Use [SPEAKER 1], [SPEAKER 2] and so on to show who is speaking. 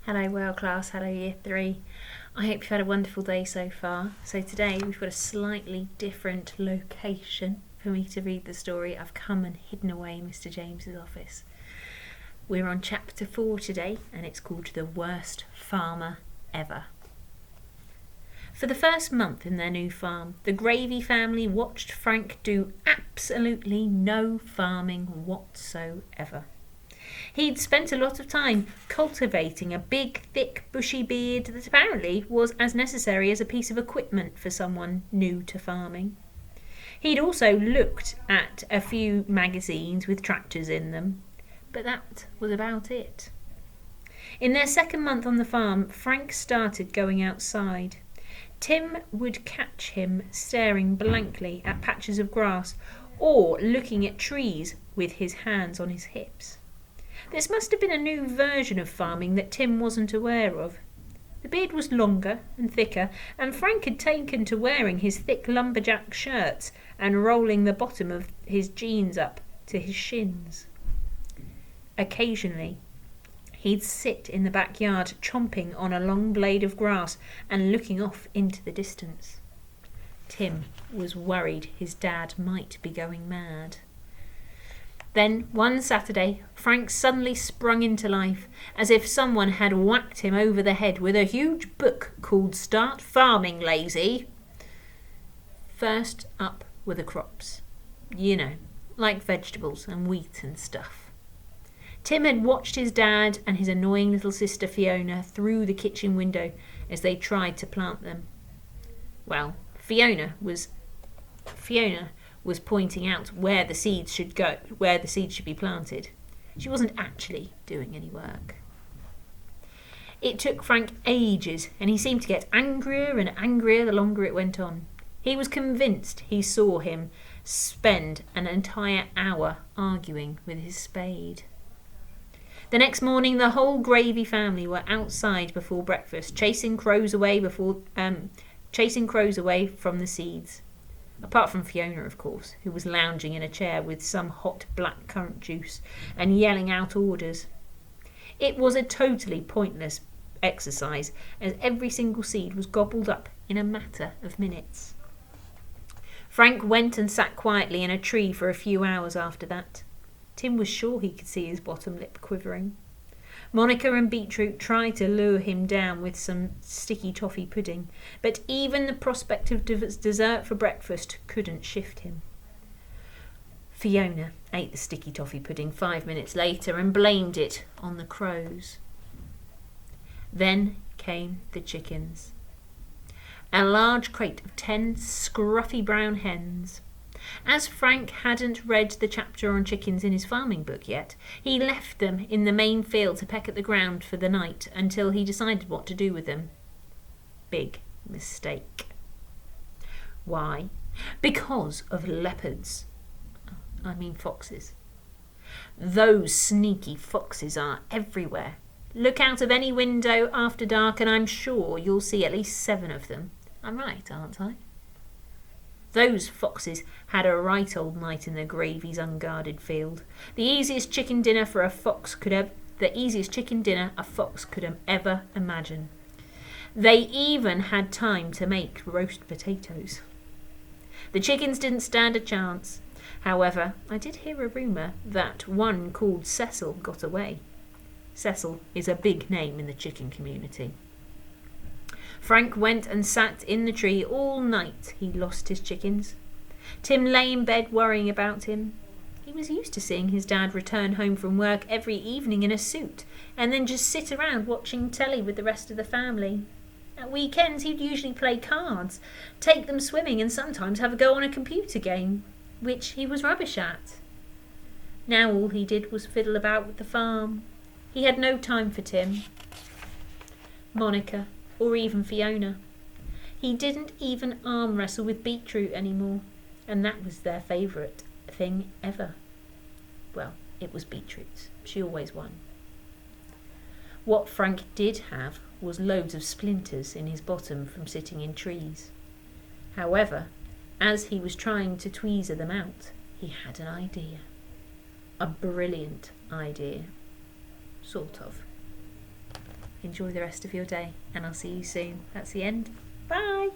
[SPEAKER 1] Hello World Class, hello Year 3. I hope you've had a wonderful day so far. So today we've got a slightly different location for me to read the story. I've come and hidden away Mr. James's office. We're on chapter 4 today and it's called The Worst Farmer Ever. For the first month in their new farm, the Gravy family watched Frank do absolutely no farming whatsoever. He'd spent a lot of time cultivating a big, thick, bushy beard that apparently was as necessary as a piece of equipment for someone new to farming. He'd also looked at a few magazines with tractors in them, but that was about it. In their second month on the farm, Frank started going outside. Tim would catch him staring blankly at patches of grass or looking at trees with his hands on his hips. This must have been a new version of farming that Tim wasn't aware of. The beard was longer and thicker, and Frank had taken to wearing his thick lumberjack shirts and rolling the bottom of his jeans up to his shins. Occasionally, he'd sit in the backyard chomping on a long blade of grass and looking off into the distance. Tim was worried his dad might be going mad. Then, one Saturday, Frank suddenly sprung into life, as if someone had whacked him over the head with a huge book called Start Farming, Lazy. First up were the crops. You know, like vegetables and wheat and stuff. Tim had watched his dad and his annoying little sister Fiona through the kitchen window as they tried to plant them. Well, Fiona was pointing out where the seeds should go, where the seeds should be planted. She wasn't actually doing any work. It took Frank ages, and he seemed to get angrier and angrier the longer it went on. He was convinced he saw him spend an entire hour arguing with his spade. The next morning, the whole Gravy family were outside before breakfast, chasing crows away from the seeds. Apart from Fiona, of course, who was lounging in a chair with some hot black currant juice and yelling out orders. It was a totally pointless exercise, as every single seed was gobbled up in a matter of minutes. Frank went and sat quietly in a tree for a few hours after that. Tim was sure he could see his bottom lip quivering. Monica and Beetroot tried to lure him down with some sticky toffee pudding, but even the prospect of dessert for breakfast couldn't shift him. Fiona ate the sticky toffee pudding 5 minutes later and blamed it on the crows. Then came the chickens. A large crate of 10 scruffy brown hens. As Frank hadn't read the chapter on chickens in his farming book yet, he left them in the main field to peck at the ground for the night until he decided what to do with them. Big mistake. Why? Because of leopards. I mean foxes. Those sneaky foxes are everywhere. Look out of any window after dark and I'm sure you'll see at least 7 of them. I'm right, aren't I? Those foxes had a right old night in the Gravy's unguarded field. The easiest chicken dinner a fox could ever imagine. They even had time to make roast potatoes. The chickens didn't stand a chance. However, I did hear a rumour that one called Cecil got away. Cecil is a big name in the chicken community. Frank went and sat in the tree all night. He lost his chickens. Tim lay in bed worrying about him. He was used to seeing his dad return home from work every evening in a suit and then just sit around watching telly with the rest of the family. At weekends he'd usually play cards, take them swimming and sometimes have a go on a computer game, which he was rubbish at. Now all he did was fiddle about with the farm. He had no time for Tim, Monica, or even Fiona. He didn't even arm wrestle with Beetroot anymore, and that was their favourite thing ever. Well, it was Beetroot's. She always won. What Frank did have was loads of splinters in his bottom from sitting in trees. However, as he was trying to tweezer them out, he had an idea. A brilliant idea. Sort of. enjoy the rest of your day, and I'll see you soon. That's the end. Bye.